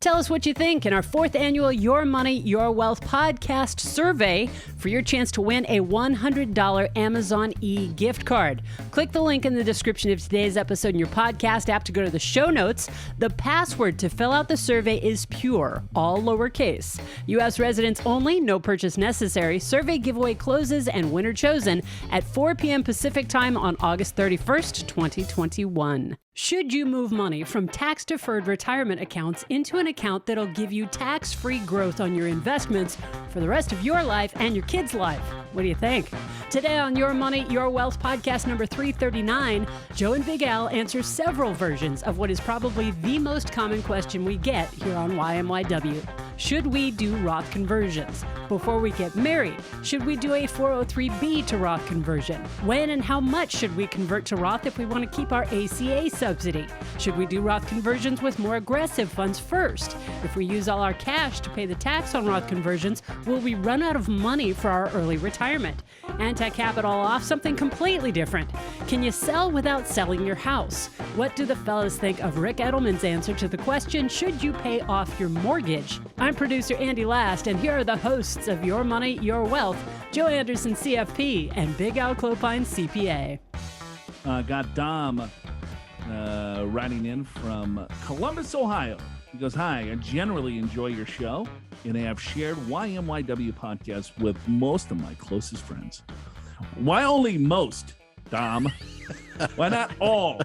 Tell us what you think in our 4th annual Your Money, Your Wealth podcast survey for your chance to win a $100 Amazon gift card. Click the link in the description of today's episode in your podcast app to go to the show notes. The password to fill out the survey is PURE, all lowercase. U.S. residents only, no purchase necessary. Survey giveaway closes and winner chosen at 4 p.m. Pacific time on August 31st, 2021. Should you move money from tax-deferred retirement accounts into an account that'll give you tax-free growth on your investments for the rest of your life and your kids' life? What do you think? Today on Your Money, Your Wealth podcast number 339, Joe and Big Al answer several versions of what is probably the most common question we get here on YMYW. Should we do Roth conversions? Before we get married, should we do a 403B to Roth conversion? When and how much should we convert to Roth if we want to keep our ACA subsidy? Should we do Roth conversions with more aggressive funds first? If we use all our cash to pay the tax on Roth conversions, will we run out of money for our early retirement? And to cap it all off, something completely different. Can you sell without selling your house? What do the fellas think of Rick Edelman's answer to the question, should you pay off your mortgage? I'm producer Andy Last, and here are the hosts of Your Money, Your Wealth, Joe Anderson, CFP, and Big Al Clopine, CPA. Got Dom writing in from Columbus, Ohio. He goes, hi, I generally enjoy your show, and I have shared YMYW podcasts with most of my closest friends. Why only most, Dom? Why not all?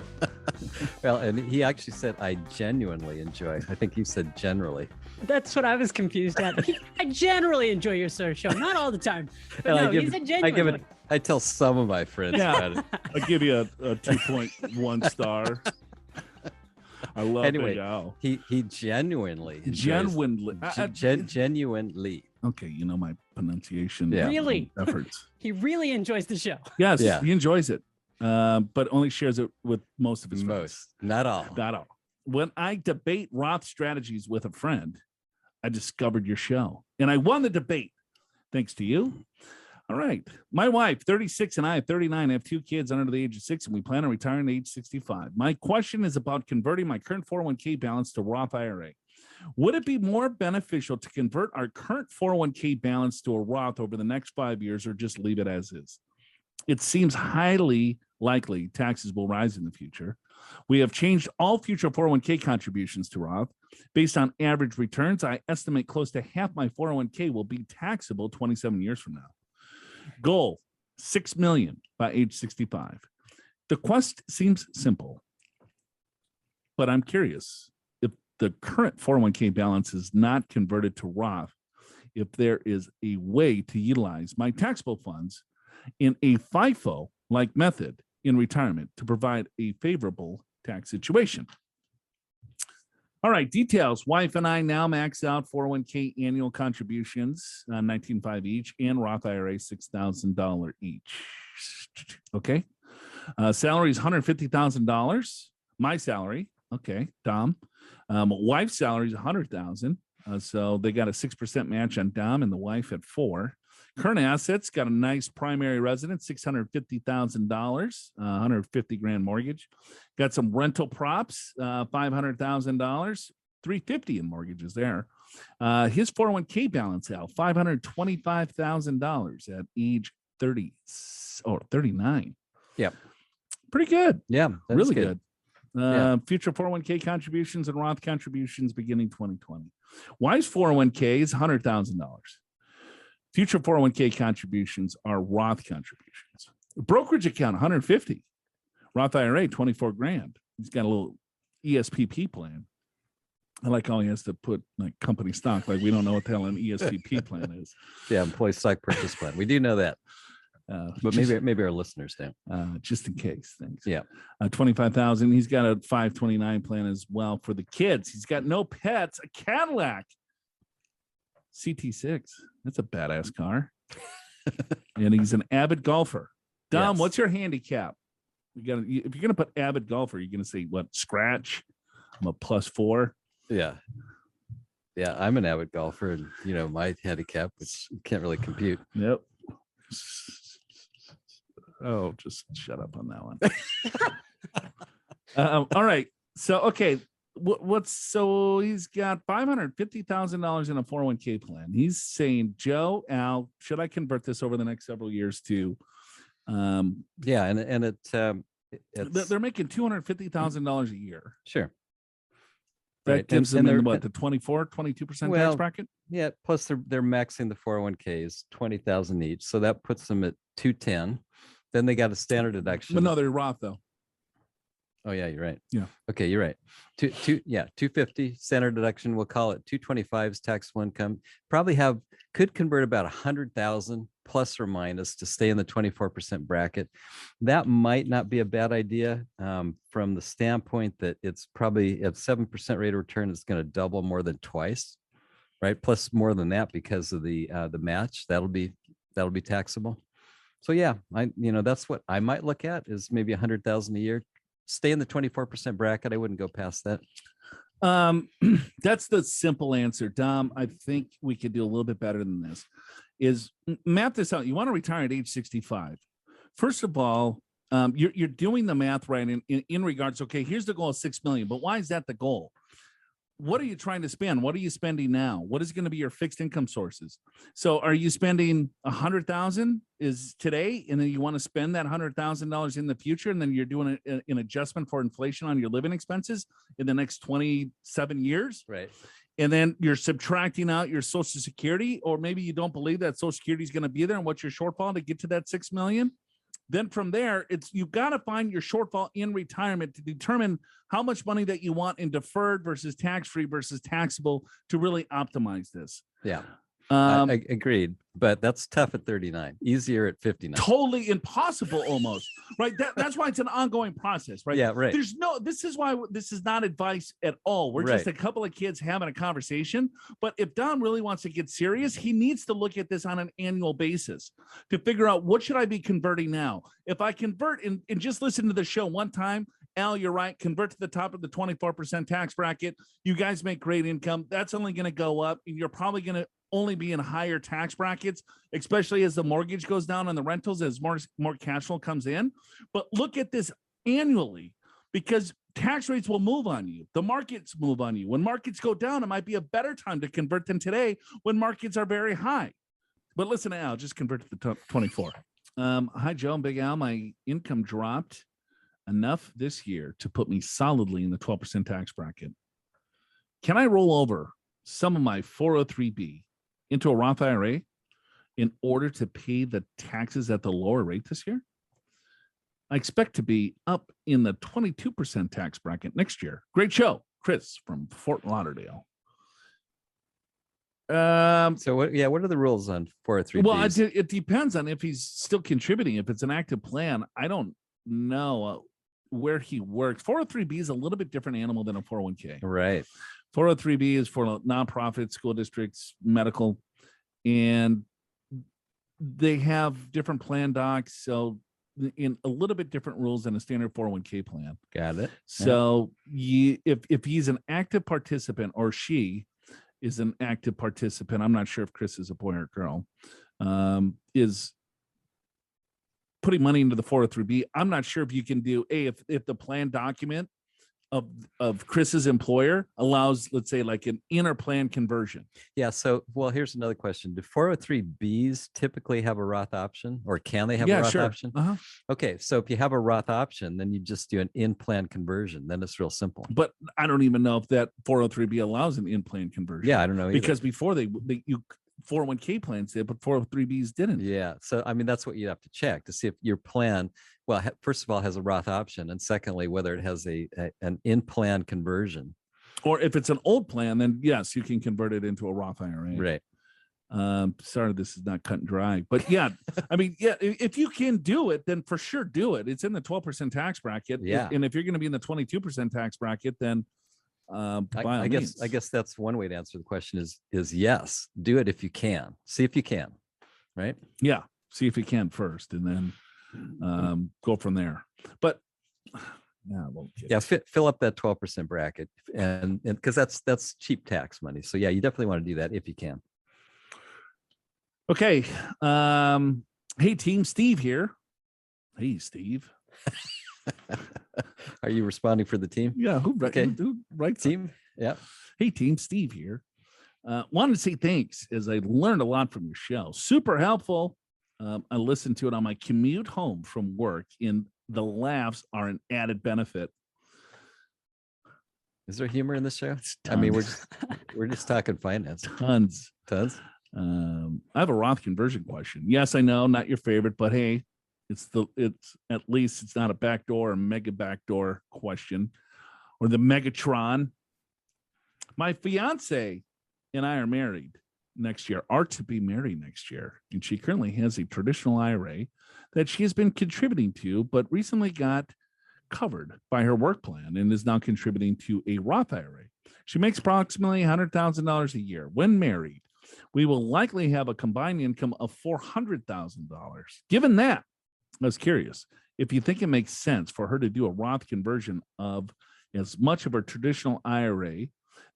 Well, and he actually said, I genuinely enjoy. I think you said generally. That's what I was confused at. I generally enjoy your show, not all the time. But no, he said genuinely. I tell some of my friends about it. I give you a 2.1 star. I love anyway, Big Al. He genuinely enjoys, genuinely. Okay, you know my pronunciation. Yeah. Really? Efforts. He really enjoys the show. Yes, Yeah. He enjoys it, but only shares it with most of his friends. Not all. Not all. When I debate Roth strategies with a friend, I discovered your show, and I won the debate. Thanks to you. All right. My wife, 36, and I, 39, have 2 kids under the age of 6, and we plan on retiring at age 65. My question is about converting my current 401k balance to Roth IRA. Would it be more beneficial to convert our current 401k balance to a Roth over the next 5 years, or just leave it as is? It seems highly likely taxes will rise in the future. We have changed all future 401k contributions to Roth. Based on average returns, I estimate close to half my 401k will be taxable 27 years from now. Goal, $6 million by age 65. The quest seems simple, but I'm curious if the current 401k balance is not converted to Roth, if there is a way to utilize my taxable funds in a FIFO-like method in retirement to provide a favorable tax situation. All right, details. Wife and I now max out 401k annual contributions, $19,500 each, and Roth IRA, $6,000 each. Okay. Salary is $150,000. My salary, okay, Dom. Wife's salary is $100,000. So they got a 6% match on Dom and the wife at 4%. Current assets, got a nice primary residence, $650,000, $150,000 mortgage. Got some rental props, $500,000, $350,000 in mortgages there. His 401k balance out, $525,000 at age 39. Yeah. Pretty good. Yeah. Really good. Future 401k contributions and Roth contributions beginning 2020. Wife's 401k is $100,000. Future 401k contributions are Roth contributions. Brokerage account, $150,000. Roth IRA, $24,000. He's got a little ESPP plan. I like how he has to put like company stock. Like we don't know what the hell an ESPP plan is. Yeah, employee stock purchase plan. We do know that, but maybe our listeners do. Just in case. Thanks. Yeah, $25,000. He's got a 529 plan as well for the kids. He's got no pets. A Cadillac CT6. That's a badass car. And he's an avid golfer. Dom, what's your handicap? If you're gonna put avid golfer, you're gonna say what? Scratch. I'm a +4. Yeah, I'm an avid golfer, and my handicap, which can't really compute. Yep. Oh, just shut up on that one. All right. So, okay. So he's got $550,000 in a 401k plan. He's saying, Joe, Al, should I convert this over the next several years to Yeah, and it's they're making $250,000 a year. Sure. That Right. gives And them they're- what, the 22% Well, tax bracket? Yeah, plus they're maxing the 401ks 20,000 each, so that puts them at 210. Then they got a standard deduction. But no, they're Roth though. Oh yeah, you're right. Yeah. Okay, you're right. 250 standard deduction. We'll call it 225 is taxable income. Probably could convert about 100,000 plus or minus to stay in the 24% bracket. That might not be a bad idea from the standpoint that it's probably at 7% rate of return. It's going to double more than twice, right? Plus more than that because of the match. That'll be taxable. So yeah, that's what I might look at is maybe 100,000 a year. Stay in the 24% bracket. I wouldn't go past that. That's the simple answer, Dom. I think we could do a little bit better than this. Is map this out. You want to retire at age 65. First of all, you're doing the math right in regards. Okay, here's the goal of 6 million, but why is that the goal? What are you trying to spend? What are you spending now? What is going to be your fixed income sources? So are you spending 100,000 is today, and then you want to spend that $100,000 in the future, and then you're doing an adjustment for inflation on your living expenses in the next 27 years? Right. And then you're subtracting out your Social Security, or maybe you don't believe that Social Security is going to be there, and what's your shortfall to get to that 6 million? Then from there, you've got to find your shortfall in retirement to determine how much money that you want in deferred versus tax-free versus taxable to really optimize this. Yeah, I agreed, but that's tough at 39. Easier at 59. Totally impossible, almost. Right. That's why it's an ongoing process. Right. Yeah. Right. This is why this is not advice at all. We're just a couple of kids having a conversation. But if Don really wants to get serious, he needs to look at this on an annual basis to figure out what should I be converting now. If I convert and just listen to the show one time, Al, you're right. Convert to the top of the 24% tax bracket. You guys make great income. That's only going to go up, and you're probably going to only be in higher tax brackets, especially as the mortgage goes down on the rentals, as more cash flow comes in. But look at this annually, because tax rates will move on you. The markets move on you. When markets go down, it might be a better time to convert than today when markets are very high. But listen to Al, just convert to the 24. Hi, Joe and Big Al. My income dropped enough this year to put me solidly in the 12% tax bracket. Can I roll over some of my 403B into a Roth IRA in order to pay the taxes at the lower rate this year? I expect to be up in the 22% tax bracket next year. Great show. Chris from Fort Lauderdale. So what are the rules on 403? Well, it depends on if he's still contributing. If it's an active plan, I don't know where he works. 403B is a little bit different animal than a 401k. Right. 403B is for nonprofit, school districts, medical, and they have different plan docs. So in a little bit different rules than a standard 401k plan. Got it. So if he's an active participant, or she is an active participant, I'm not sure if Chris is a boy or girl, is putting money into the 403B. I'm not sure if you can do if the plan document of Chris's employer allows, let's say, like an inner plan conversion. Yeah. So, well, here's another question. Do 403Bs typically have a Roth option, or can they have a Roth option? Uh-huh. Okay. So if you have a Roth option, then you just do an in-plan conversion. Then it's real simple. But I don't even know if that 403B allows an in-plan conversion. Yeah, I don't know either. Because before you 401k plans did, but 403Bs didn't. Yeah. So, I mean, that's what you have to check to see if your plan, well, first of all, has a Roth option. And secondly, whether it has an in-plan conversion. Or if it's an old plan, then yes, you can convert it into a Roth IRA. Right. Sorry, this is not cut and dry, but yeah, I mean, yeah, if you can do it, then for sure do it. It's in the 12% tax bracket. Yeah. And if you're going to be in the 22% tax bracket, then I guess that's one way to answer the question is yes, do it if you can. See if you can, right? Yeah, see if you can first, and then go from there. But yeah, fill up that 12% bracket, and because that's cheap tax money. So yeah, you definitely want to do that if you can. Okay. Hey team, Steve here. Hey Steve. Are you responding for the team? Yeah. Who writes Team? Yeah. Hey, team, Steve here. Wanted to say thanks as I learned a lot from your show. Super helpful. I listened to it on my commute home from work, and the laughs are an added benefit. Is there humor in this show? I mean, we're just talking finance. Tons. Tons. I have a Roth conversion question. Yes, I know, not your favorite, but hey, it's at least it's not a backdoor or mega backdoor question or the Megatron. My fiance and I are married next year, are to be married next year. And she currently has a traditional IRA that she has been contributing to, but recently got covered by her work plan and is now contributing to a Roth IRA. She makes approximately $100,000 a year. When married, we will likely have a combined income of $400,000. Given that, I was curious if you think it makes sense for her to do a Roth conversion of as much of her traditional IRA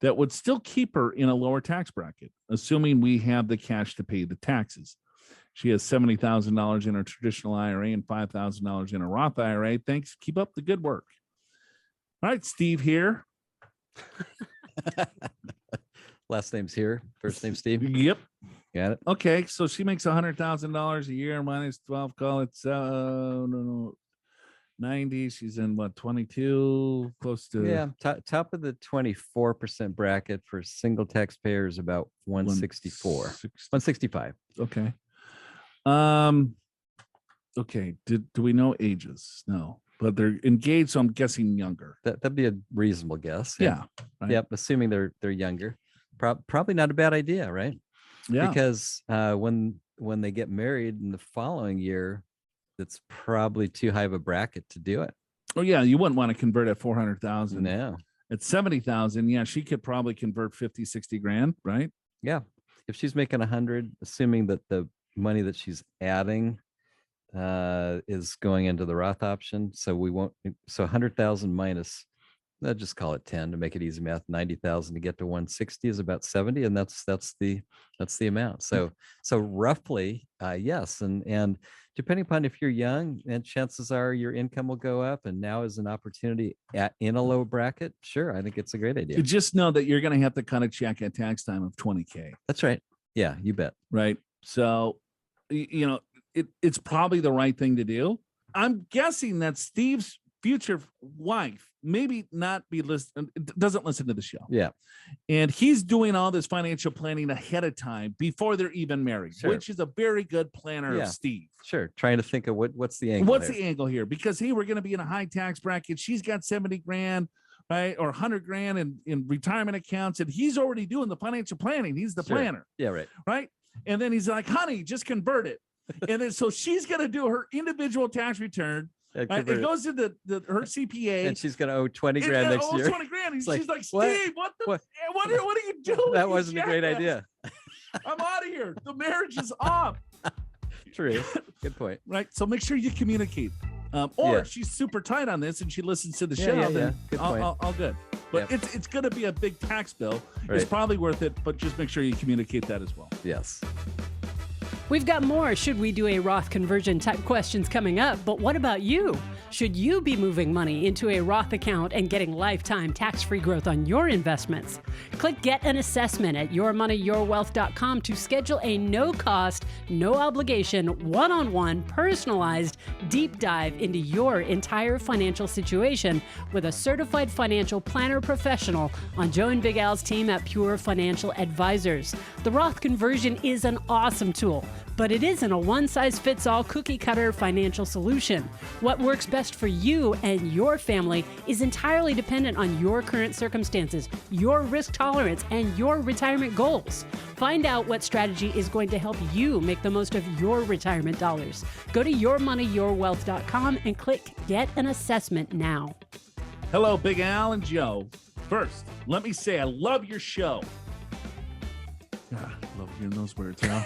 that would still keep her in a lower tax bracket, assuming we have the cash to pay the taxes. She has $70,000 in her traditional IRA and $5,000 in a Roth IRA. Thanks. Keep up the good work. All right, Steve here. Last name's here. First name Steve. Yep. Got it. Okay, so she makes $100,000 a year minus 12. Call it 90. She's in what, 22, close to. Yeah, top of the 24% bracket for single taxpayers, about 164, 165. Okay. Okay. Do we know ages? No, but they're engaged, so I'm guessing younger. That'd be a reasonable guess. Yeah. Right? Yep. Assuming they're younger, probably not a bad idea, right? Yeah. Because when they get married in the following year, it's probably too high of a bracket to do it. Oh yeah, you wouldn't want to convert at 400,000. No. At 70,000, yeah, she could probably convert 50, 60 grand, right? Yeah. If she's making 100, assuming that the money that she's adding is going into the Roth option, so 100,000 minus, let's just call it 10 to make it easy math. 90,000 to get to 160 is about 70, and that's the amount. So roughly, yes, and depending upon if you're young, and chances are your income will go up, and now is an opportunity in a low bracket. Sure, I think it's a great idea. You just know that you're going to have to cut a check at tax time of 20K. That's right. Yeah, you bet. Right. So, it's probably the right thing to do. I'm guessing that Steve's future wife maybe not be doesn't listen to the show. Yeah. And he's doing all this financial planning ahead of time before they're even married, Sure. Which is a very good planner of Steve. Sure. Trying to think of what's the angle. What's the angle here? Because hey, we're going to be in a high tax bracket. She's got 70 grand, right? Or 100 grand in retirement accounts. And he's already doing the financial planning. He's the planner. Yeah. Right. Right. And then he's like, honey, just convert it. And then so she's going to do her individual tax return. It goes to her CPA, and she's going to owe 20 grand next year. 20 grand. And she's like, what? Steve, what are you doing? That wasn't a great idea. I'm out of here. The marriage is off. True. Good point. Right. So make sure you communicate. Or she's super tight on this and she listens to the show. Then Good point. all good. But it's going to be a big tax bill. Right. It's probably worth it, but just make sure you communicate that as well. Yes. We've got more Should We Do a Roth Conversion type questions coming up, but what about you? Should you be moving money into a Roth account and getting lifetime tax-free growth on your investments? Click Get an Assessment at yourmoneyyourwealth.com to schedule a no-cost, no-obligation, one-on-one, personalized deep dive into your entire financial situation with a certified financial planner professional on Joe and Big Al's team at Pure Financial Advisors. The Roth conversion is an awesome tool, but it isn't a one-size-fits-all cookie-cutter financial solution. What works best for you and your family is entirely dependent on your current circumstances, your risk tolerance, and your retirement goals. Find out what strategy is going to help you make the most of your retirement dollars. Go to yourmoneyyourwealth.com and click Get an Assessment now. Hello, Big Al and Joe. First, let me say I love your show. God, I love hearing those words, Al.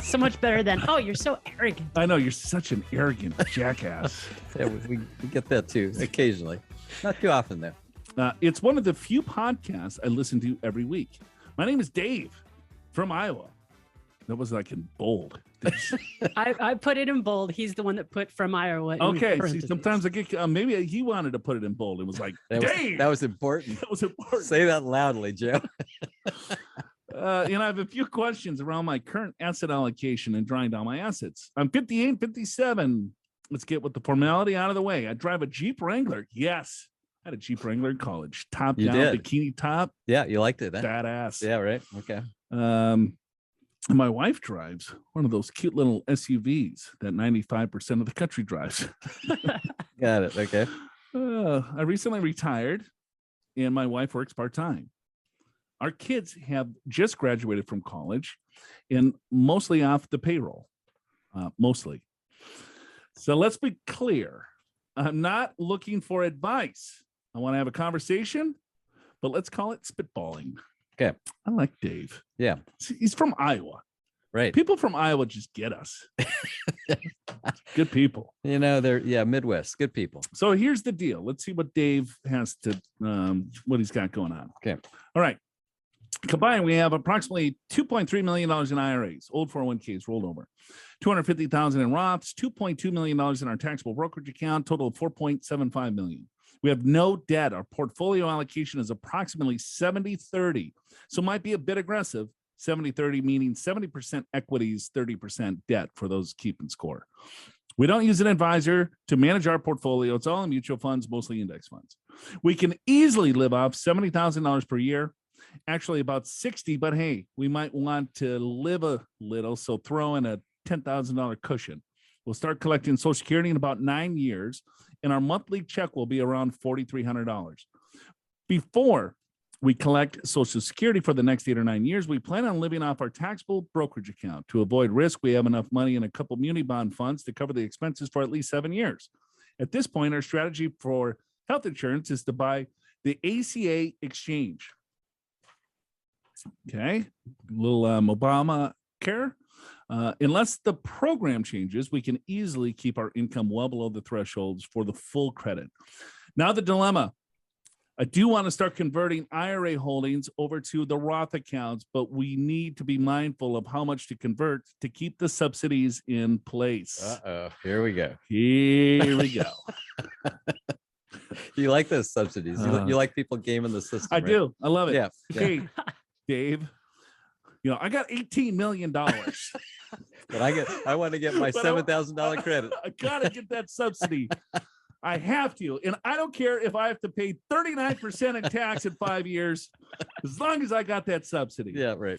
So much better than, oh, you're so arrogant. I know, you're such an arrogant jackass. Yeah, we get that too, occasionally. Not too often, though. It's one of the few podcasts I listen to every week. My name is Dave from Iowa. That was like in bold. I put it in bold. He's the one that put from Iowa. Okay. See, sometimes I get, maybe he wanted to put it in bold. It was like, Dave. That was important. That was important. Say that loudly, Joe. I have a few questions around my current asset allocation and drawing down my assets. I'm 58, 57. Let's get with the formality out of the way. I drive a Jeep Wrangler. Yes. I had a Jeep Wrangler in college. Top down, bikini top. Yeah, you liked it. Huh? Badass. Yeah, right. Okay. And my wife drives one of those cute little SUVs that 95% of the country drives. Got it. Okay. I recently retired, and my wife works part-time. Our kids have just graduated from college and mostly off the payroll. Mostly. So let's be clear. I'm not looking for advice. I want to have a conversation, but let's call it spitballing. Okay. I like Dave. Yeah. He's from Iowa. Right. People from Iowa just get us. Good people. They're Midwest. Good people. So here's the deal. Let's see what Dave has to, what he's got going on. Okay. All right. Combined, we have approximately $2.3 million in IRAs, old 401ks rolled over, $250,000 in Roths, $2.2 million in our taxable brokerage account, total of $4.75 million. We have no debt. Our portfolio allocation is approximately 70-30. So might be a bit aggressive. 70-30 meaning 70% equities, 30% debt for those keeping score. We don't use an advisor to manage our portfolio. It's all in mutual funds, mostly index funds. We can easily live off $70,000 per year. Actually about 60, but hey, we might want to live a little, so throw in a $10,000 cushion. We'll start collecting Social Security in about 9 years, and our monthly check will be around $4,300. Before we collect Social Security for the next 8 or 9 years, we plan on living off our taxable brokerage account. To avoid risk, we have enough money in a couple muni bond funds to cover the expenses for at least 7 years. At this point, our strategy for health insurance is to buy the ACA exchange. Okay, little Obama care. Unless the program changes, we can easily keep our income well below the thresholds for the full credit. Now the dilemma. I do want to start converting IRA holdings over to the Roth accounts, but we need to be mindful of how much to convert to keep the subsidies in place. Uh-oh, here we go. Here we go. You like those subsidies. You like people gaming the system. I do. I love it. Yeah. Okay, Dave. I got $18 million. But I want to get my $7,000 credit. I gotta get that subsidy. I have to. And I don't care if I have to pay 39% in tax in 5 years, as long as I got that subsidy. Yeah, right.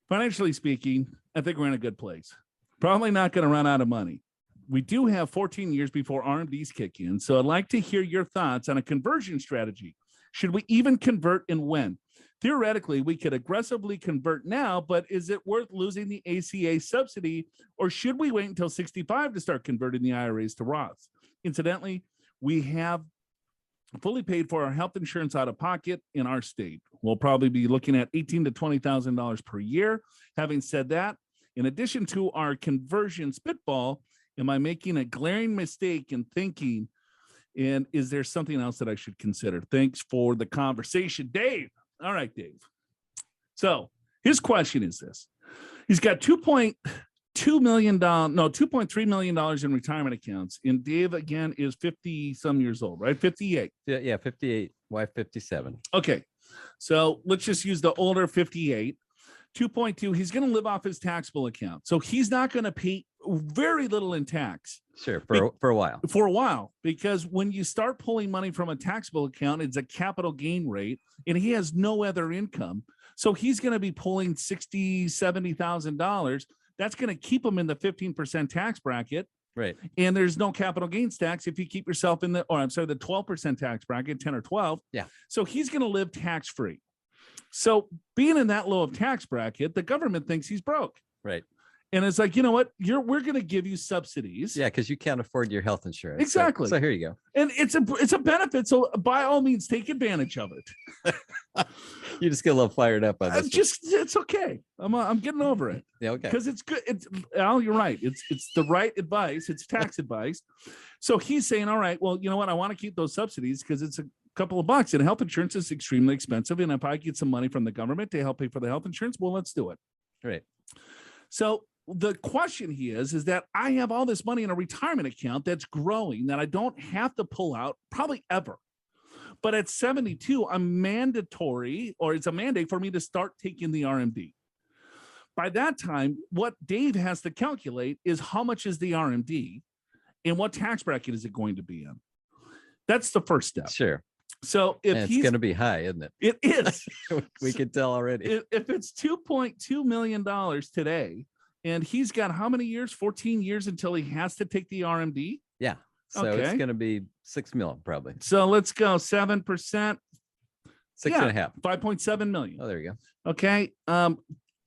Financially speaking, I think we're in a good place. Probably not going to run out of money. We do have 14 years before RMDs kick in. So I'd like to hear your thoughts on a conversion strategy. Should we even convert and when? Theoretically, we could aggressively convert now, but is it worth losing the ACA subsidy, or should we wait until 65 to start converting the IRAs to Roths? Incidentally, we have fully paid for our health insurance out of pocket in our state. We'll probably be looking at $18,000 to $20,000 per year. Having said that, in addition to our conversion spitball, am I making a glaring mistake in thinking, and is there something else that I should consider? Thanks for the conversation, Dave. All right, Dave. So his question is this. He's got $2.3 million in retirement accounts. And Dave, again, is 50 some years old, right? 58. Yeah, 58, wife 57. Okay. So let's just use the older 58. 2.2, he's going to live off his taxable account. So he's not going to pay very little in tax. Sure, for a while. For a while, because when you start pulling money from a taxable account, it's a capital gain rate, and he has no other income. So he's going to be pulling $60,000, $70,000. That's going to keep him in the 15% tax bracket. Right. And there's no capital gains tax if you keep yourself in the 12% tax bracket, 10 or 12. Yeah. So he's going to live tax-free. So being in that low of tax bracket, the government thinks he's broke. Right. And it's like, you know what? We're going to give you subsidies. Yeah, because you can't afford your health insurance. Exactly. So here you go. And it's a benefit. So by all means, take advantage of it. You just get a little fired up on this. It's okay. I'm getting over it. Yeah, okay. Because it's good. Al, you're right. It's the right advice. It's tax advice. So he's saying, all right, well, you know what? I want to keep those subsidies because it's a couple of bucks, and health insurance is extremely expensive. And if I get some money from the government to help pay for the health insurance, well, let's do it. Right. So the question here is that I have all this money in a retirement account that's growing that I don't have to pull out probably ever. But at 72, I'm mandatory, or it's a mandate for me to start taking the RMD. By that time, what Dave has to calculate is how much is the RMD and what tax bracket is it going to be in. That's the first step. Sure. So if it's going to be high, isn't it? It is. We can tell already. If it's $2.2 million today, and he's got how many years? 14 years until he has to take the RMD? Yeah. So Okay. it's going to be $6 million probably. So let's go 7%. 6.5. 5.7 million. Oh, there you go. Okay.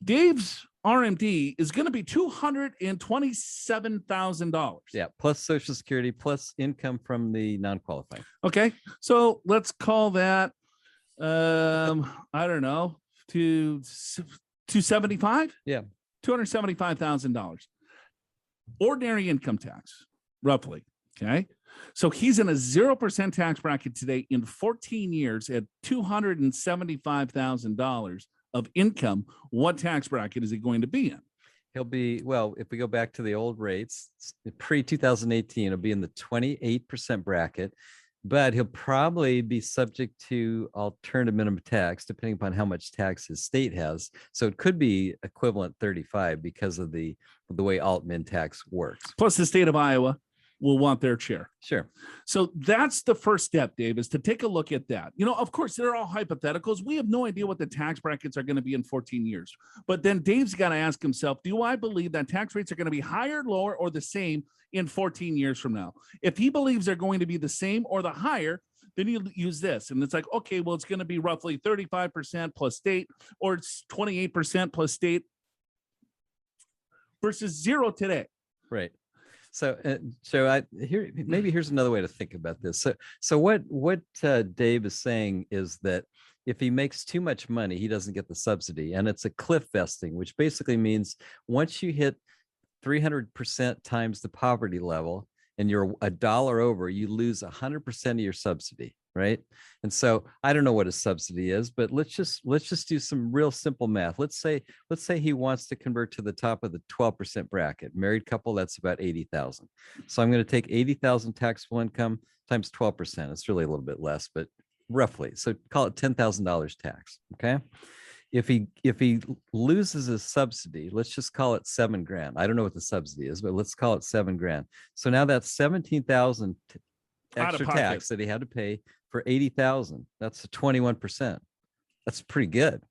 Dave's RMD is going to be $227,000. Yeah. Plus Social Security, plus income from the non-qualifying. Okay. So let's call that, I don't know, to 275? Yeah. $275,000. Ordinary income tax, roughly. Okay. So he's in a 0% tax bracket today in 14 years at $275,000 of income. What tax bracket is he going to be in? He'll be, well, if we go back to the old rates, pre-2018, he'll be in the 28% bracket, but he'll probably be subject to alternative minimum tax, depending upon how much tax his state has. So it could be equivalent 35 because of the way alt-min tax works. Plus the state of Iowa will want their share. Sure. So that's the first step, Dave, is to take a look at that. Of course, they're all hypotheticals. We have no idea what the tax brackets are going to be in 14 years. But then Dave's got to ask himself, do I believe that tax rates are going to be higher, lower, or the same in 14 years from now? If he believes they're going to be the same or the higher, then you use this. And it's like, okay, well, it's going to be roughly 35% plus state, or it's 28% plus state versus 0 today. Right. So here's another way to think about this. So what Dave is saying is that if he makes too much money, he doesn't get the subsidy, and it's a cliff vesting, which basically means once you hit 300% times the poverty level and you're $1 over, you lose 100% of your subsidy, right? And so I don't know what a subsidy is, but let's just do some real simple math. Let's say he wants to convert to the top of the 12% bracket. Married couple, that's about 80,000. So I'm going to take 80,000 taxable income times 12%. It's really a little bit less, but roughly. So call it $10,000 tax. Okay. If he loses his subsidy, let's just call it $7,000. I don't know what the subsidy is, but let's call it $7,000. So now that's 17,000 extra tax that he had to pay for 80,000. That's a 21%. That's pretty good.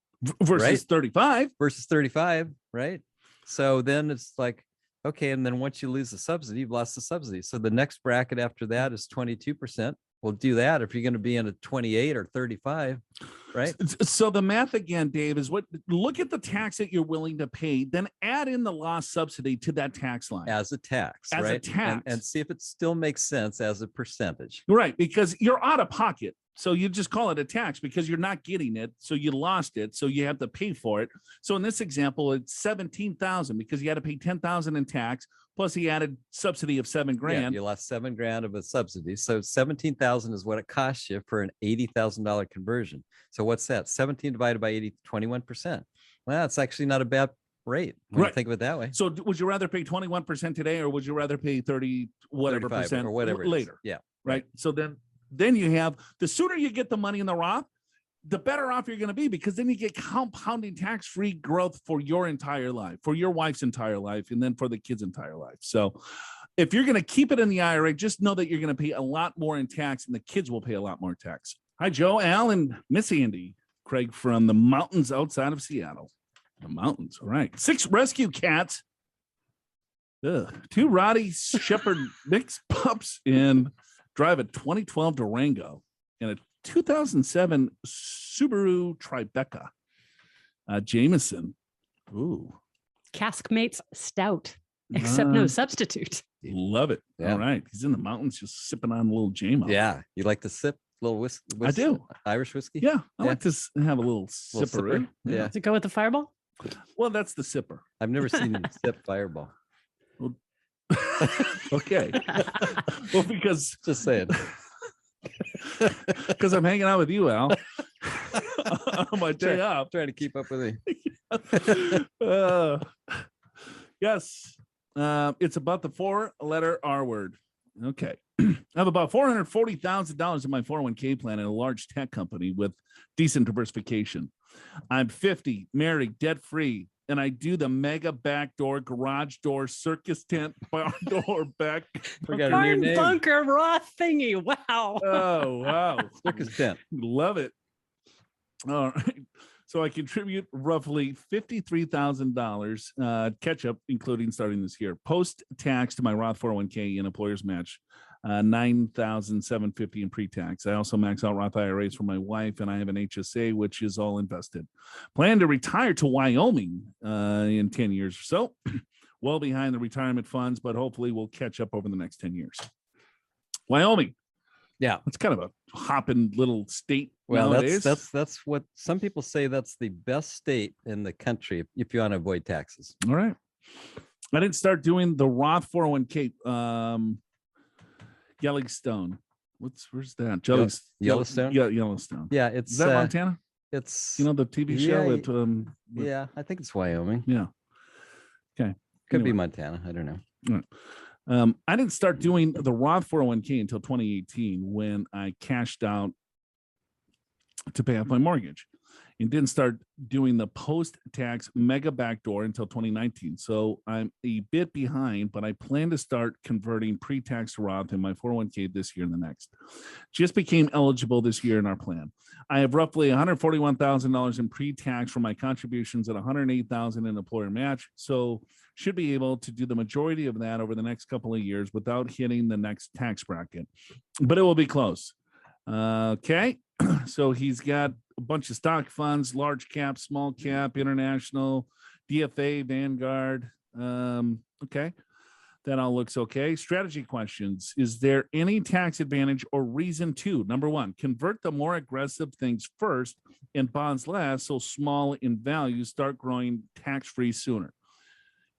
Versus right? 35. Versus 35, right? So then it's like, okay, and then once you lose the subsidy, you've lost the subsidy. So the next bracket after that is 22%. We'll do that if you're going to be in a 28 or 35, right? So the math again, Dave, is look at the tax that you're willing to pay, then add in the lost subsidy to that tax line. As a tax, as right? a tax. And see if it still makes sense as a percentage. Right, because you're out of pocket. So you just call it a tax because you're not getting it. So you lost it. So you have to pay for it. So in this example, it's 17,000 because you had to pay 10,000 in tax. Plus he added subsidy of $7,000. Yeah, you lost $7,000 of a subsidy. So 17,000 is what it costs you for an $80,000 conversion. So what's that? 17 divided by 80, 21%. Well, that's actually not a bad rate when you think of it that way. So would you rather pay 21% today, or would you rather pay 30 whatever percent or whatever later? Yeah. Right. So then you have, the sooner you get the money in the Roth, the better off you're going to be, because then you get compounding tax-free growth for your entire life, for your wife's entire life, and then for the kids' entire life. So if you're going to keep it in the IRA, just know that you're going to pay a lot more in tax, and the kids will pay a lot more tax. Hi, Joe, Al, and Miss Andy. Craig from the mountains outside of Seattle. The mountains. All right. 6 rescue cats. 2 Roddy Shepherd mixed pups, and drive a 2012 Durango and a 2007 Subaru Tribeca. Jameson. Ooh. Caskmates Stout, except no substitute. Love it. Yeah. All right. He's in the mountains just sipping on a little JMO. Yeah. You like to sip a little whiskey? I do. Irish whiskey? Yeah. I Yeah. like to have a little sipper. Yeah. Does it go with the Fireball? Well, that's the sipper. I've never seen you sip Fireball. Okay. Well, because Just saying. because I'm hanging out with you, Al, on my day off. Trying to keep up with me. Yes. It's about the 4-letter R word. Okay. I have about $440,000 in my 401k plan in a large tech company with decent diversification. I'm 50, married, debt-free, and I do the mega backdoor, garage door, circus tent, barn door, back. We got a new Barn name. bunker Roth thingy. Wow. Oh, wow. Circus tent. Love it. All right. So I contribute roughly $53,000 catch up, including starting this year. Post tax to my Roth 401k and employer's match, $9,750 in pre-tax. I also max out Roth IRAs for my wife, and I have an HSA, which is all invested. Plan to retire to Wyoming in 10 years or so. Well behind the retirement funds, but hopefully we'll catch up over the next 10 years. Wyoming. Yeah. It's kind of a hopping little state. Well, nowadays. that's what some people say. That's the best state in the country if you want to avoid taxes. All right. I didn't start doing the Roth 401k. Yellowstone. Where's that? Yellowstone? Yeah, Yellowstone. Yeah, it's Is that Montana? It's You know the TV show with yeah, I think it's Wyoming. yeah. Okay. Could be Anyway. Montana. I don't know. I didn't start doing the Roth 401k until 2018 when I cashed out to pay off my mortgage, and didn't start doing the post-tax mega backdoor until 2019. So I'm a bit behind, but I plan to start converting pre-tax to Roth in my 401k this year and the next. Just became eligible this year in our plan. I have roughly $141,000 in pre-tax for my contributions and $108,000 in employer match. So should be able to do the majority of that over the next couple of years without hitting the next tax bracket, but it will be close. Okay. So he's got a bunch of stock funds, large cap, small cap, international, DFA, Vanguard. Okay. That all looks okay. Strategy questions. Is there any tax advantage or reason to, number one, convert the more aggressive things first and bonds last, so small in value start growing tax-free sooner?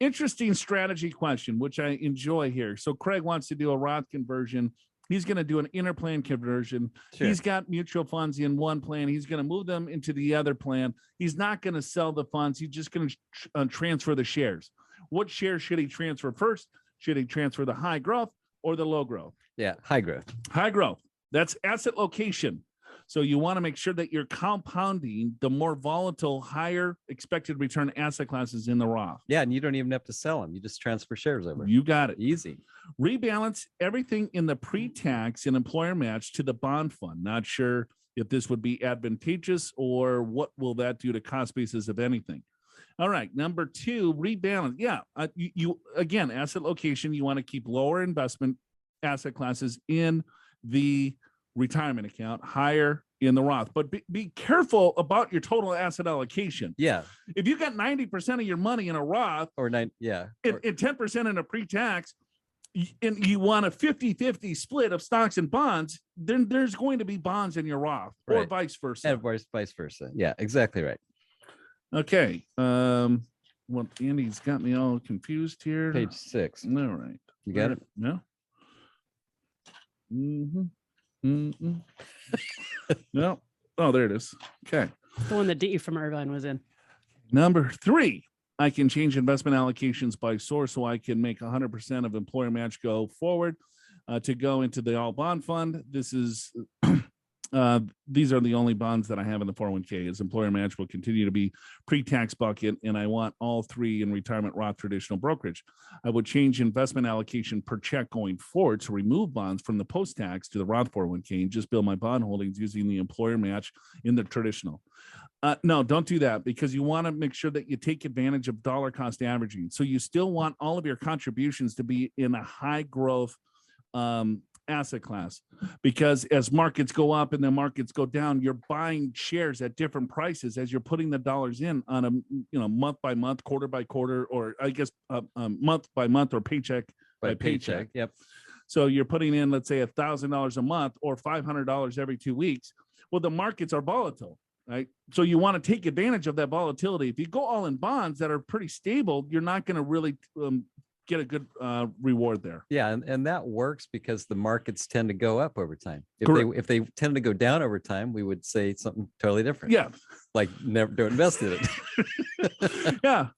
Interesting strategy question, which I enjoy here. So Craig wants to do a Roth conversion. He's going to do an interplan conversion. Sure. He's got mutual funds in one plan. He's going to move them into the other plan. He's not going to sell the funds. He's just going to transfer the shares. What shares should he transfer first? Should he transfer the high growth or the low growth? Yeah, high growth. High growth. That's asset location. So you want to make sure that you're compounding the more volatile, higher expected return asset classes in the Roth. Yeah, and you don't even have to sell them. You just transfer shares over. You got it. Easy. Rebalance everything in the pre-tax and employer match to the bond fund. Not sure if this would be advantageous or what will that do to cost basis, if anything. All right. Number two, rebalance. Yeah. You again, asset location. You want to keep lower investment asset classes in the retirement account, higher in the Roth, but be careful about your total asset allocation. Yeah. If you got 90% of your money in a Roth Or nine. Yeah. and 10% in a pre-tax, and you want a 50-50 split of stocks and bonds, then there's going to be bonds in your Roth, or Right. vice versa. And vice versa. Yeah, exactly right. Okay. Well, Andy's got me all confused here. Page 6. All right. You got it? No. Mm-hmm. Mm-hmm. No. Oh, there it is. Okay. The one that D from Irvine was in. Number 3, I can change investment allocations by source, so I can make 100% of employer match go forward to go into the all bond fund. This is these are the only bonds that I have in the 401k. As employer match will continue to be pre-tax bucket, and I want all 3 in retirement Roth traditional brokerage. I would change investment allocation per check going forward to remove bonds from the post-tax to the Roth 401k and just build my bond holdings using the employer match in the traditional. No, don't do that, because you want to make sure that you take advantage of dollar cost averaging. So you still want all of your contributions to be in a high growth asset class, because as markets go up and the markets go down, you're buying shares at different prices as you're putting the dollars in on a month by month, quarter by quarter, or I guess month by month, or paycheck by paycheck. Yep. So you're putting in, let's say, $1,000 a month or $500 every 2 weeks. Well, the markets are volatile, right? So you want to take advantage of that volatility. If you go all in bonds that are pretty stable, you're not going to really get a good reward there. Yeah, and that works because the markets tend to go up over time. Correct. If they tend to go down over time, we would say something totally different. Yeah. Like never don't invest in it. Yeah.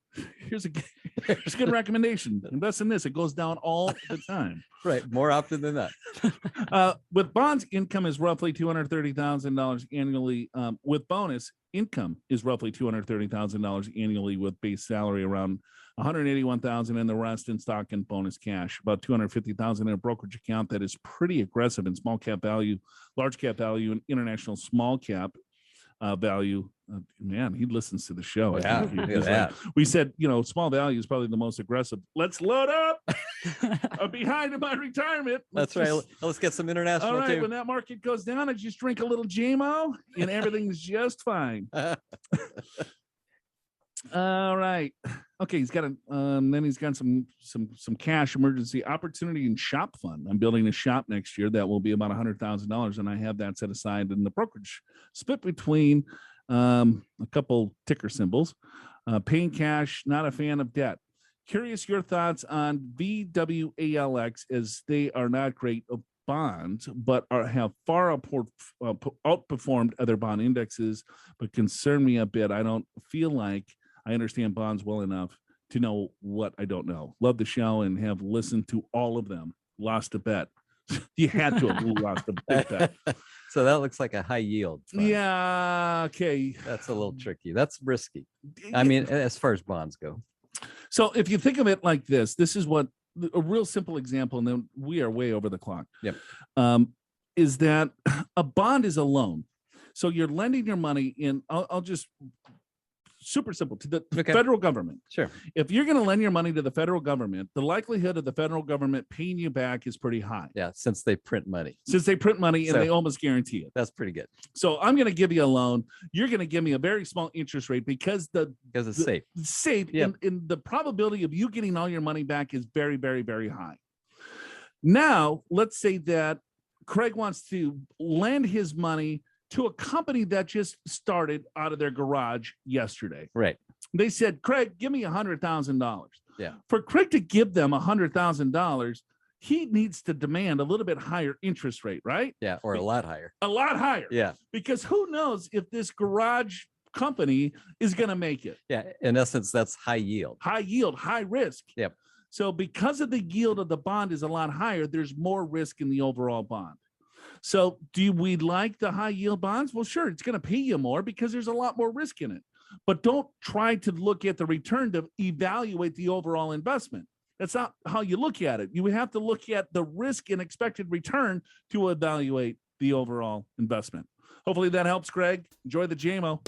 here's a good recommendation. Invest in this. It goes down all the time. Right. More often than not. With bonds, income is roughly $230,000 annually. With bonus, income is roughly $230,000 annually, with base salary around $181,000 and the rest in stock and bonus cash. About $250,000 in a brokerage account that is pretty aggressive in small cap value, large cap value, and international small cap value. Man, he listens to the show. I Yeah, think. look at He's that. like, we said, small value is probably the most aggressive. Let's load up. I'm behind in my retirement. That's right. Let's get some international All right. too. When that market goes down, I just drink a little JMO and everything's just fine. All right. Okay. He's got then he's got some cash emergency opportunity and shop fund. I'm building a shop next year that will be about $100,000, and I have that set aside in the brokerage, split between a couple ticker symbols. Paying cash, not a fan of debt. Curious your thoughts on VWALX, as they are not great bonds, but have far outperformed other bond indexes, but concern me a bit. I don't feel like I understand bonds well enough to know what I don't know. Love the show and have listened to all of them. Lost a bet. You had to have lost a big bet. So that looks like a high yield fund. Yeah. Okay. That's a little tricky. That's risky. I mean, as far as bonds go. So if you think of it like this is what a real simple example, and then we are way over the clock. Yep. Is that a bond is a loan. So you're lending your money in, I'll just super simple, to the federal government. Sure. If you're going to lend your money to the federal government, the likelihood of the federal government paying you back is pretty high. Yeah, since they print money. Since they print money and they almost guarantee it. That's pretty good. So I'm going to give you a loan. You're going to give me a very small interest rate because it's safe. Safe. Yep. And the probability of you getting all your money back is very, very, very high. Now, let's say that Craig wants to lend his money to a company that just started out of their garage yesterday. Right. They said, Craig, give me $100,000. Yeah. For Craig to give them $100,000, he needs to demand a little bit higher interest rate, right? Yeah, or a lot higher. A lot higher. Yeah. Because who knows if this garage company is going to make it. Yeah. In essence, that's high yield. High yield, high risk. Yep. So because of the yield of the bond is a lot higher, there's more risk in the overall bond. So do we like the high yield bonds? Well, sure, it's going to pay you more because there's a lot more risk in it. But don't try to look at the return to evaluate the overall investment. That's not how you look at it. You have to look at the risk and expected return to evaluate the overall investment. Hopefully that helps, Greg. Enjoy the JMO.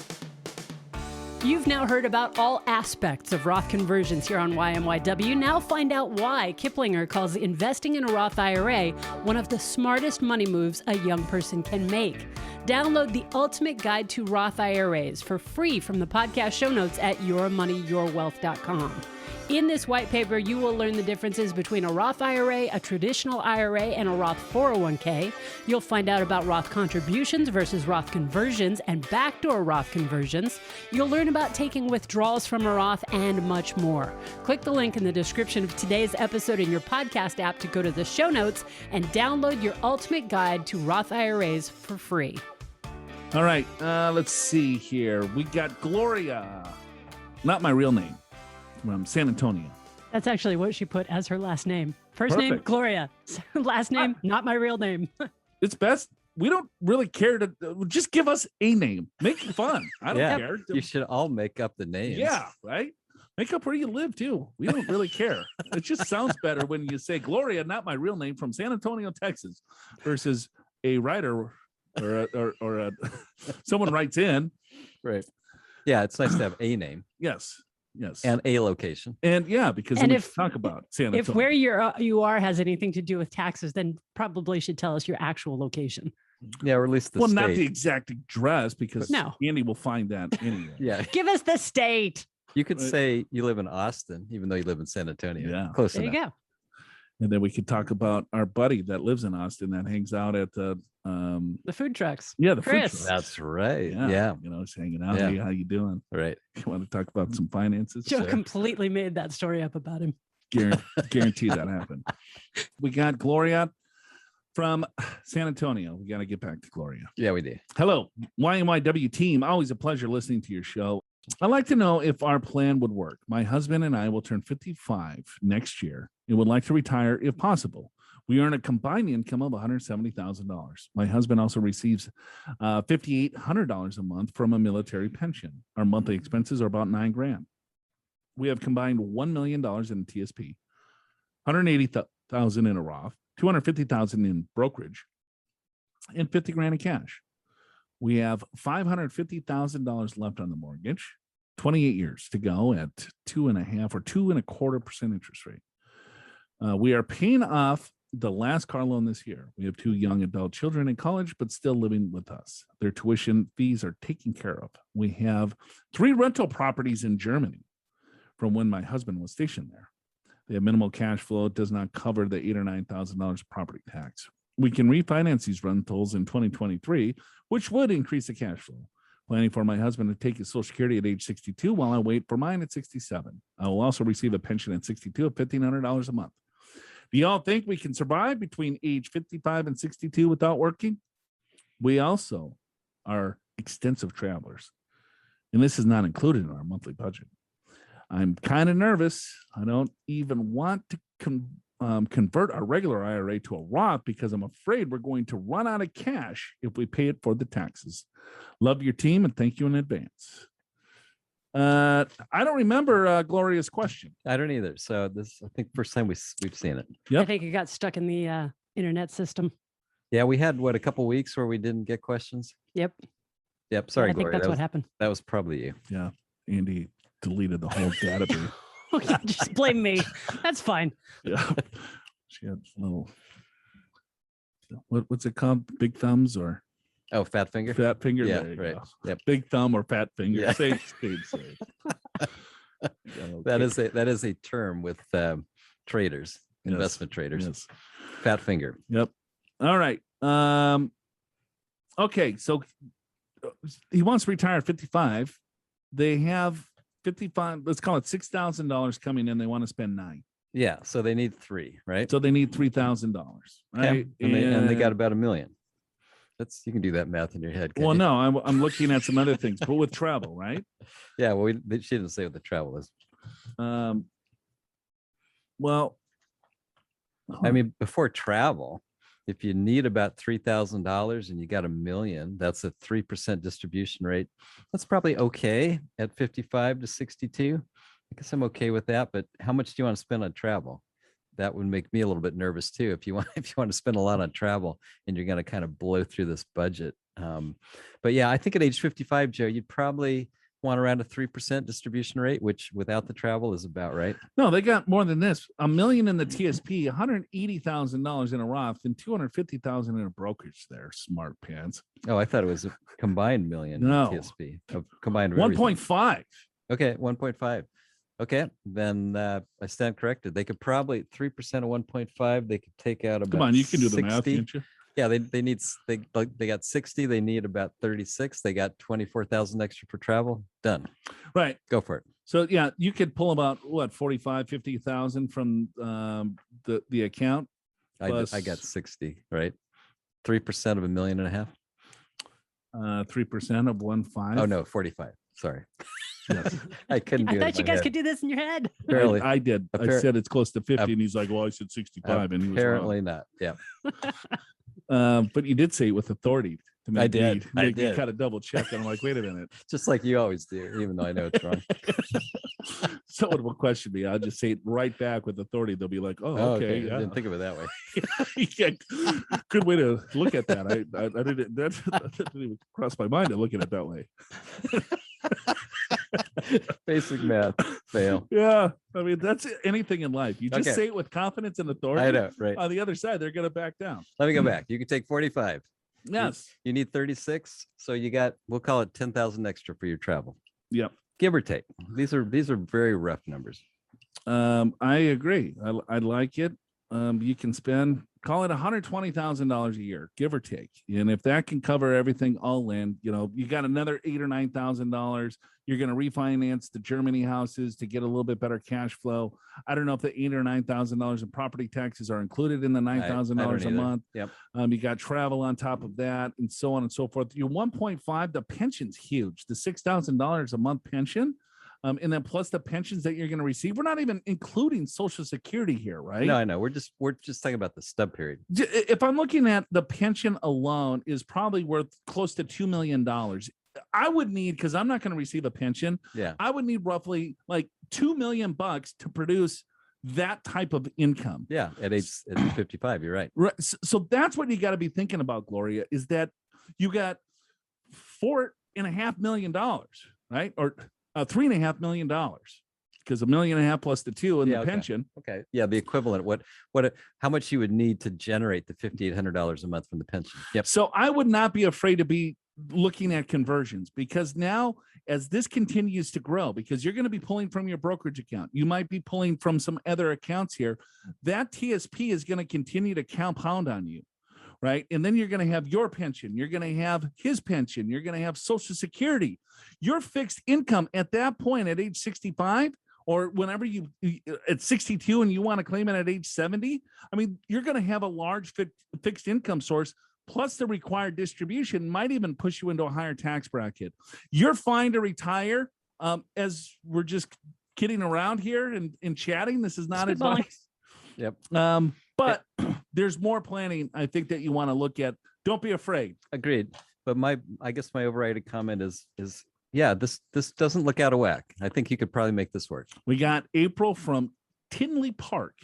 You've now heard about all aspects of Roth conversions here on YMYW. Now find out why Kiplinger calls investing in a Roth IRA one of the smartest money moves a young person can make. Download the ultimate guide to Roth IRAs for free from the podcast show notes at yourmoneyyourwealth.com. In this white paper, you will learn the differences between a Roth IRA, a traditional IRA, and a Roth 401k. You'll find out about Roth contributions versus Roth conversions and backdoor Roth conversions. You'll learn about taking withdrawals from a Roth and much more. Click the link in the description of today's episode in your podcast app to go to the show notes and download your ultimate guide to Roth IRAs for free. All right, let's see here. We got Gloria, not my real name, from San Antonio. That's actually what she put as her last name. First name, Perfect. Gloria. Last name, not my real name. It's best. We don't really care to just give us a name. Make it fun. I don't care. You should all make up the names. Yeah, right? Make up where you live, too. We don't really care. It just sounds better when you say Gloria, not my real name, from San Antonio, Texas, versus a writer or someone writes in. Right. Yeah, it's nice to have a name. Yes. And a location. And yeah, because and we if talk about San Antonio. If where you are has anything to do with taxes, then probably should tell us your actual location. Yeah, or at least the well, state. not the exact address, because No. Andy will find that anyway. Yeah. Give us the state. You could say you live in Austin, even though you live in San Antonio. Yeah. Close There enough. you go. And then we could talk about our buddy that lives in Austin that hangs out at the The food trucks. the food Chris. truck. That's right. Yeah. You know, he's hanging out. Yeah. Hey, how you doing? Right. You want to talk about some finances? Joe Sure. completely made that story up about him. Guarantee that happened. We got Gloria from San Antonio. We got to get back to Gloria. Yeah, we do. Hello, YMYW team. Always a pleasure listening to your show. I'd like to know if our plan would work. My husband and I will turn 55 next year and would like to retire if possible. We earn a combined income of $170,000. My husband also receives $5,800 a month from a military pension. Our monthly expenses are about $9,000. We have combined $1 million in TSP, $180,000 in a Roth, $250,000 in brokerage, and $50,000 in cash. We have $550,000 left on the mortgage, 28 years to go at 2.5 or 2.25% interest rate. We are paying off the last car loan this year. We have 2 young adult children in college, but still living with us. Their tuition fees are taken care of. We have 3 rental properties in Germany from when my husband was stationed there. They have minimal cash flow. It does not cover the $8,000 or $9,000 property tax. We can refinance these rentals in 2023, which would increase the cash flow. Planning for my husband to take his Social Security at age 62 while I wait for mine at 67. I will also receive a pension at 62 of $1,500 a month. Do y'all think we can survive between age 55 and 62 without working? We also are extensive travelers, and this is not included in our monthly budget. I'm kind of nervous. I don't even want to convert our regular IRA to a Roth because I'm afraid we're going to run out of cash if we pay it for the taxes. Love your team and thank you in advance. I don't remember Gloria's question. I don't either. So this, I think, first time we've seen it. I think it got stuck in the internet system. Yeah, we had a couple weeks where we didn't get questions. Yep. Sorry, I think Gloria. that's what happened. That was probably you. Yeah, Andy deleted the whole database. Okay, just blame me. That's fine. Yeah, she had little. What's it called? Big thumbs or Fat finger. fat finger? Yeah, There you right. go. Yep. Big thumb or fat finger. Yeah. Same. That is a term with traders, investment traders. Yes. Fat finger. Yep. All right. Okay. So he wants to retire at 55. They have 55. Let's call it $6,000 coming in. They want to spend $9,000. Yeah. So they need 3, right? So they need $3,000. Right. Yeah. And they got about $1 million. You can do that math in your head. Well, you? no, I'm looking at some other things, but with travel, right? Yeah. Well, she didn't say what the travel is. Well, I mean, before travel, if you need about $3,000 and you got $1 million, that's a 3% distribution rate. That's probably okay at 55 to 62. I guess I'm okay with that. But how much do you want to spend on travel? That would make me a little bit nervous too. If you want to spend a lot on travel and you're going to kind of blow through this budget. But yeah, I think at age 55, Joe, you'd probably want around a 3% distribution rate, which without the travel is about right. No, they got more than this. $1 million in the TSP, $180,000 in a Roth, and $250,000 in a brokerage. There, smart pants. Oh, I thought it was a combined million. No. TSP combined. 1.5. Okay, 1.5. Okay, then I stand corrected. They could probably 3% of 1.5. They could take out about. Come on, you can do the 60. math, can't you? Yeah, they got 60. They need about 36. They got 24,000 extra for travel. Done. Right. Go for it. So yeah, you could pull about 50,000 from the account. I got 60. Right. 3% of $1.5 million. 3% of 1.5. Oh no, 45. Sorry. Yes. I couldn't do it. I thought you guys could do this in your head. Apparently, I did. I said it's close to 50, and he's like, "Well, I said 65," and he was apparently not. Yeah. But you did say it with authority. To make I did. me, I make me did. kind of double check. And I'm like, wait a minute. Just like you always do, even though I know it's wrong. Someone will question me. I'll just say it right back with authority. They'll be like, "Oh, okay." I Yeah. didn't think of it that way. Yeah, good way to look at that. I didn't. That didn't even cross my mind to look at it that way. Basic math fail. Yeah, I mean that's anything in life. You just Okay. say it with confidence and authority. I know, right? On the other side, they're going to back down. Let me go back. You can take 45. Yes. You need 36. So you got, we'll call it 10,000 extra for your travel, Yep. give or take. These are very rough numbers. I agree. I like it. you can spend, call it $120,000 a year, give or take. And if that can cover everything all in, you got another $8,000 or $9,000. You're going to refinance the Germany houses to get a little bit better cash flow. I don't know if the $8,000 or $9,000 in property taxes are included in the $9,000 a month. Yep. You got travel on top of that, and so on and so forth. Your 1.5, the pension's huge. The $6,000 a month pension. And then plus the pensions that you're going to receive. We're not even including Social Security here, right? No, I know. We're just talking about the stub period. If I'm looking at the pension alone is probably worth close to $2 million. I would need, because I'm not going to receive a pension. Yeah. I would need roughly like $2 million to produce that type of income. Yeah. At age 55, you're right. Right. So that's what you got to be thinking about, Gloria, is that you got $4.5 million, right? Or $3.5 million, because $1.5 million plus the $2 million in the pension. Okay. Yeah. The equivalent. How much you would need to generate the $5,800 a month from the pension. Yep. So I would not be afraid to be looking at conversions, because now as this continues to grow, because you're going to be pulling from your brokerage account, you might be pulling from some other accounts here, that TSP is going to continue to compound on you. Right. And then you're going to have your pension. You're going to have his pension. You're going to have Social Security. Your fixed income at that point at age 65, or whenever you at 62 and you want to claim it at age 70, I mean, you're going to have a large fixed income source, plus the required distribution might even push you into a higher tax bracket. You're fine to retire. As we're just kidding around here and chatting. This is not advice. Yep. But there's more planning, I think, that you want to look at. Don't be afraid. Agreed. But I guess my overriding comment is yeah, this doesn't look out of whack. I think you could probably make this work. We got April from Tinley Park.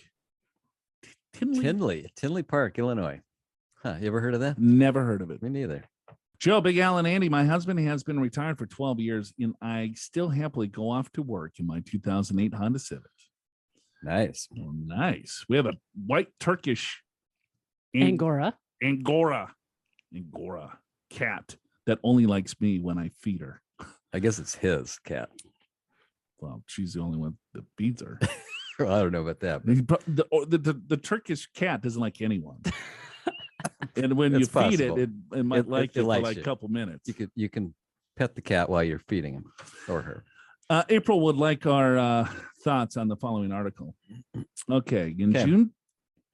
Tinley Park, Illinois. Huh, you ever heard of that? Never heard of it. Me neither. Joe, Big Al, and Andy, my husband has been retired for 12 years, and I still happily go off to work in my 2008 Honda Civic. Nice. Oh, nice. We have a white Turkish Angora cat that only likes me when I feed her. I guess it's his cat. Well, she's the only one that feeds her. Well, I don't know about that. The Turkish cat doesn't like anyone. And when you feed it might like it for like a couple minutes. You can pet the cat while you're feeding him or her. April would like our thoughts on the following article. Okay. In June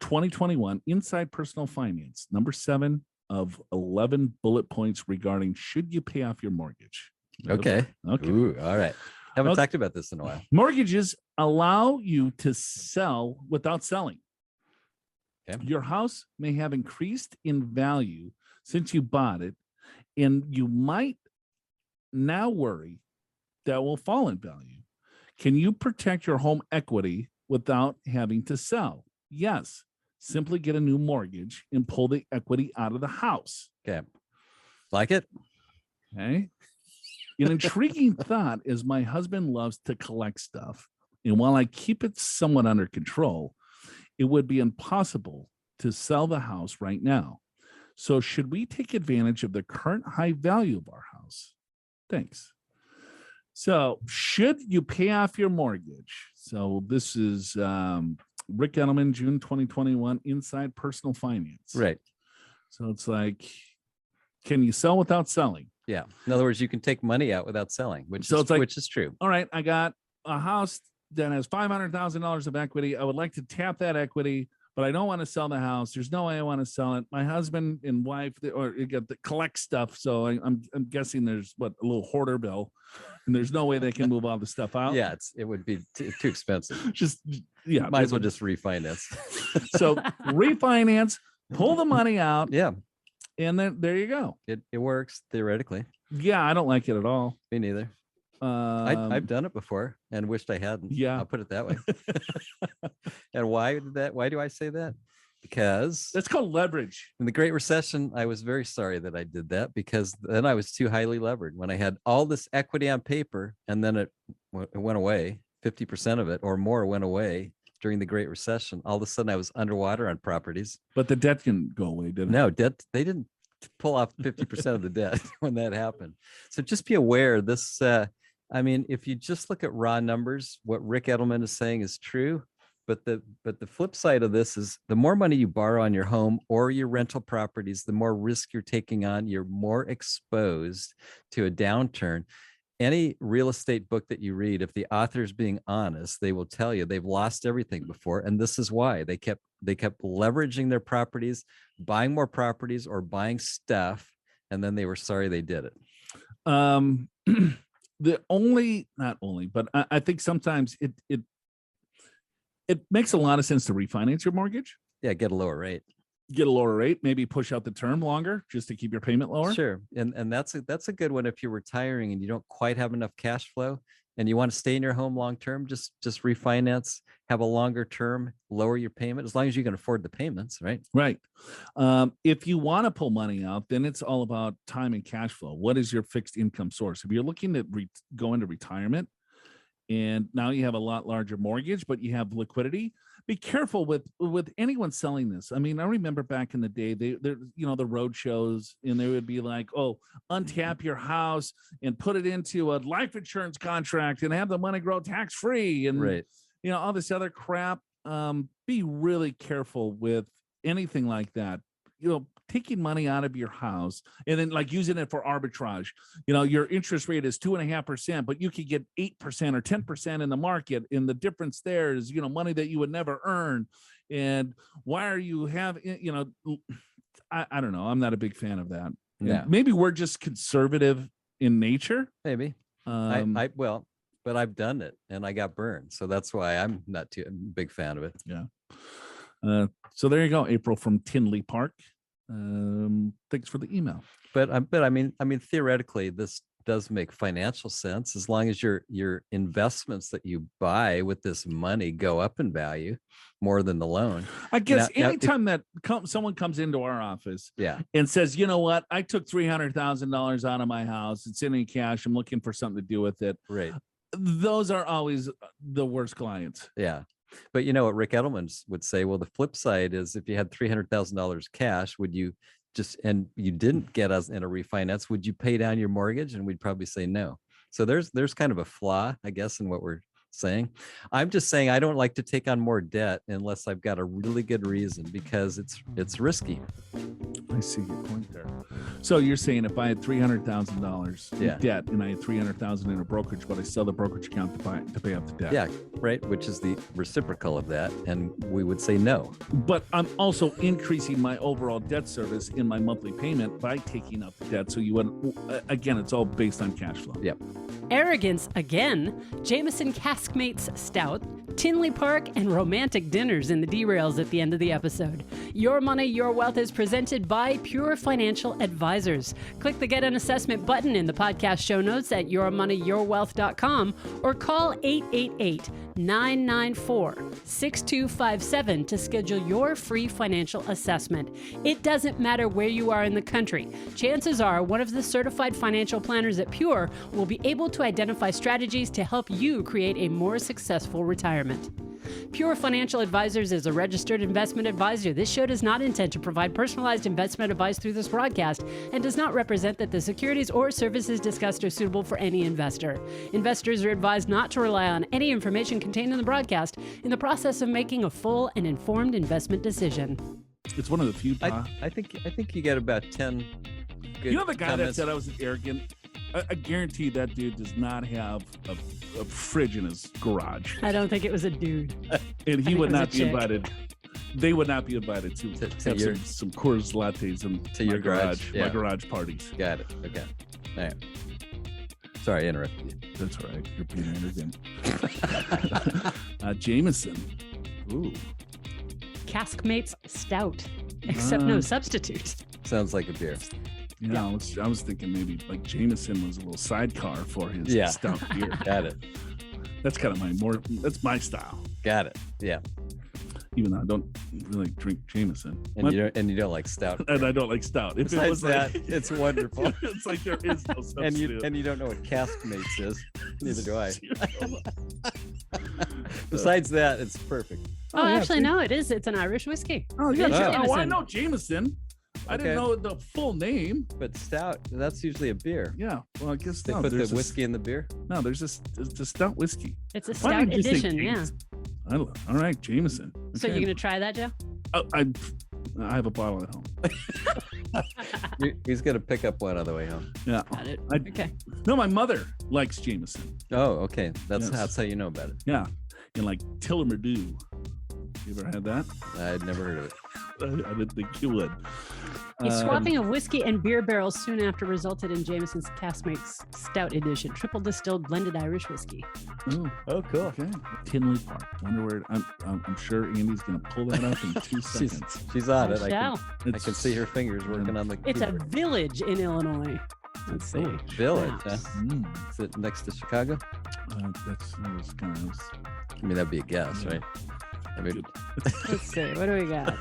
2021, Inside Personal Finance, number 7 of 11 bullet points regarding should you pay off your mortgage. Okay. Ooh, all right. Haven't talked about this in a while. Mortgages allow you to sell without selling. Okay. Your house may have increased in value since you bought it, and you might now worry that will fall in value. Can you protect your home equity without having to sell? Yes. Simply get a new mortgage and pull the equity out of the house. Okay. Like it? Okay. An intriguing thought is my husband loves to collect stuff. And while I keep it somewhat under control, it would be impossible to sell the house right now. So should we take advantage of the current high value of our house? Thanks. So should you pay off your mortgage? So this is Rick Edelman, June 2021, Inside Personal Finance. Right. So it's like, can you sell without selling? Yeah. In other words, you can take money out without selling, which is true. All right. I got a house that has $500,000 of equity. I would like to tap that equity, but I don't want to sell the house. There's no way I want to sell it. My husband and wife, collect stuff. So I'm guessing there's a little hoarder bill, and there's no way they can move all the stuff out. Yeah, it would be too expensive. Might as well just refinance. So refinance, pull the money out. Yeah. And then there you go. It works theoretically. Yeah, I don't like it at all. Me neither. I've done it before and wished I hadn't. Yeah, I'll put it that way. And why do I say that? Because that's called leverage. In the Great Recession, I was very sorry that I did that, because then I was too highly levered. When I had all this equity on paper and then it went away, 50% of it or more went away during the Great Recession, all of a sudden I was underwater on properties. But the debt can go away, didn't it? No, debt. They didn't pull off 50% of the debt when that happened. So just be aware this. If you just look at raw numbers, what Rick Edelman is saying is true. But the flip side of this is the more money you borrow on your home or your rental properties, the more risk you're taking on. You're more exposed to a downturn. Any real estate book that you read, if the author's being honest, they will tell you they've lost everything before. And this is why they kept leveraging their properties, buying more properties or buying stuff. And then they were sorry they did it. But I think sometimes it makes a lot of sense to refinance your mortgage. Yeah, get a lower rate. Maybe push out the term longer just to keep your payment lower. Sure. And that's a good one if you're retiring and you don't quite have enough cash flow and you want to stay in your home long term, just refinance, have a longer term, lower your payment as long as you can afford the payments, right? Right. If you want to pull money out, then it's all about time and cash flow. What is your fixed income source? If you're looking to go into retirement and now you have a lot larger mortgage, but you have liquidity, be careful with anyone selling this. I mean, I remember back in the day, they're the road shows, and they would be like, oh, untap your house and put it into a life insurance contract and have the money grow tax free, and right. All this other crap. Be really careful with anything like that. Taking money out of your house and then like using it for arbitrage. Your interest rate is 2.5%, but you could get 8% or 10% in the market. And the difference there is, money that you would never earn. And why are you having, I don't know. I'm not a big fan of that. Yeah. Maybe we're just conservative in nature. Maybe. But I've done it and I got burned. So that's why I'm not too big fan of it. Yeah. So there you go. April from Tinley Park. Thanks for the email. But I mean, theoretically, this does make financial sense as long as your investments that you buy with this money go up in value more than the loan. I guess anytime someone comes into our office, and says, you know what, I took $300,000 out of my house. It's in cash. I'm looking for something to do with it. Right. Those are always the worst clients. Yeah. But what Rick Edelman would say, well, the flip side is if you had $300,000 cash, would you and you didn't get us in a refinance, would you pay down your mortgage? And we'd probably say no. So there's kind of a flaw, I guess, in what we're saying. I'm just saying I don't like to take on more debt unless I've got a really good reason, because it's risky. I see your point there. So you're saying if I had $300,000 in debt and I had $300,000 in a brokerage, but I sell the brokerage account to pay off the debt. Yeah, right. Which is the reciprocal of that, and we would say no. But I'm also increasing my overall debt service in my monthly payment by taking up the debt. So you would, again, it's all based on cash flow. Yep. Arrogance again, Jameson Caskmates Stout, Tinley Park, and romantic dinners in the derails at the end of the episode. Your Money, Your Wealth is presented by Pure Financial Advisors. Click the Get an Assessment button in the podcast show notes at yourmoneyyourwealth.com or call 888-994-6257 to schedule your free financial assessment. It doesn't matter where you are in the country. Chances are one of the certified financial planners at Pure will be able to identify strategies to help you create a more successful retirement. Pure Financial Advisors is a registered investment advisor. This show does not intend to provide personalized investment advice through this broadcast and does not represent that the securities or services discussed are suitable for any investor. Investors are advised not to rely on any information contained in the broadcast in the process of making a full and informed investment decision. It's one of the few. I think you get about 10 good the guy comments. that said I was arrogant? I guarantee that dude does not have a fridge in his garage. I don't think it was a dude. And he would not be invited. They would not be invited to have your, some Coors lattes to your garage. My garage parties. Got it. Okay. All right. Sorry, I interrupted you. That's all right. You're being arrogant. Jameson. Ooh. Caskmates Stout. Except no substitute. Sounds like a beer. Yeah, I was thinking maybe like Jameson was a little sidecar for his stout beer. Got it. That's kind of that's my style. Got it. Yeah. Even though I don't really drink Jameson. And you don't like stout. And I don't like stout. If Besides it was that, it's wonderful. It's like there is no substitute. and you don't know what Caskmates is. Neither do I. Besides that, it's perfect. Oh, actually, no, it is. It's an Irish whiskey. Oh, yeah. Jameson. I know Jameson. I didn't know the full name. But stout, that's usually a beer. Yeah. Well, I guess they put the whiskey in the beer. No, there's a stout whiskey. It's a stout edition, yeah. All right, Jameson. So you're gonna try that, Joe? Oh, I have a bottle at home. He's gonna pick up one on the way home. Yeah. Got it. I- Okay. No, my mother likes Jameson. Oh, okay. Yes. That's how you know about it. Yeah. And like Tillermadoo. You ever had that? I'd never heard of it. I didn't think you would. A swapping of whiskey and beer barrels soon after resulted in Jameson's Caskmates Stout Edition, triple distilled blended Irish whiskey. Oh, cool. Okay. Tinley Park. Wonder where I'm sure Andy's gonna pull that up in 2 seconds. She's on I it. I shall. can see her fingers working on the It's a keyboard. village in Illinois. Let's see. Village. Maps. Huh? Is it next to Chicago? That was kind of. I mean, that'd be a guess, Yeah. right? I mean, Let's see. What do we got?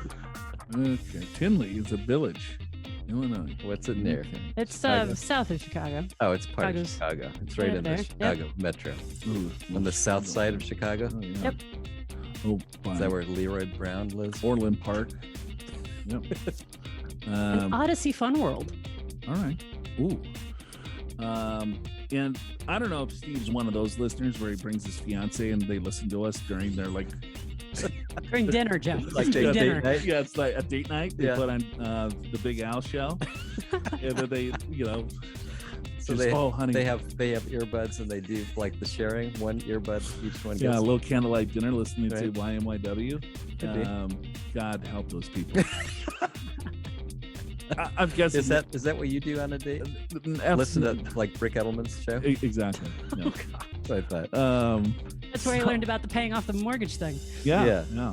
Okay. Tinley is a village, Illinois. what's it near? Okay. It's Chicago. south of Chicago. Oh, it's part of Chicago's Chicago. It's right right in the there. Yep. Chicago metro. Ooh, On the south side of Chicago. Oh, yeah. Yep. Oh, Is that where Leroy Brown lives? Orland Park. Yep. An Odyssey Fun World. All right. Ooh. And I don't know if Steve's one of those listeners where he brings his fiance and they listen to us during their like During dinner, Joe. Like During date dinner. night? yeah, it's like a date night. They Yeah. put on the Big Al show, and then they, So just, oh, honey, they have earbuds and they do like the sharing, one earbud each one yeah, a gets. little candlelight dinner listening to Right. YMYW. Could be. God help those people. I'm guessing Is that what you do on a date? Listen to like Rick Edelman's show? Exactly. Yeah. That's what I thought. That's where I learned about the paying off the mortgage thing. Yeah. Yeah. Yeah.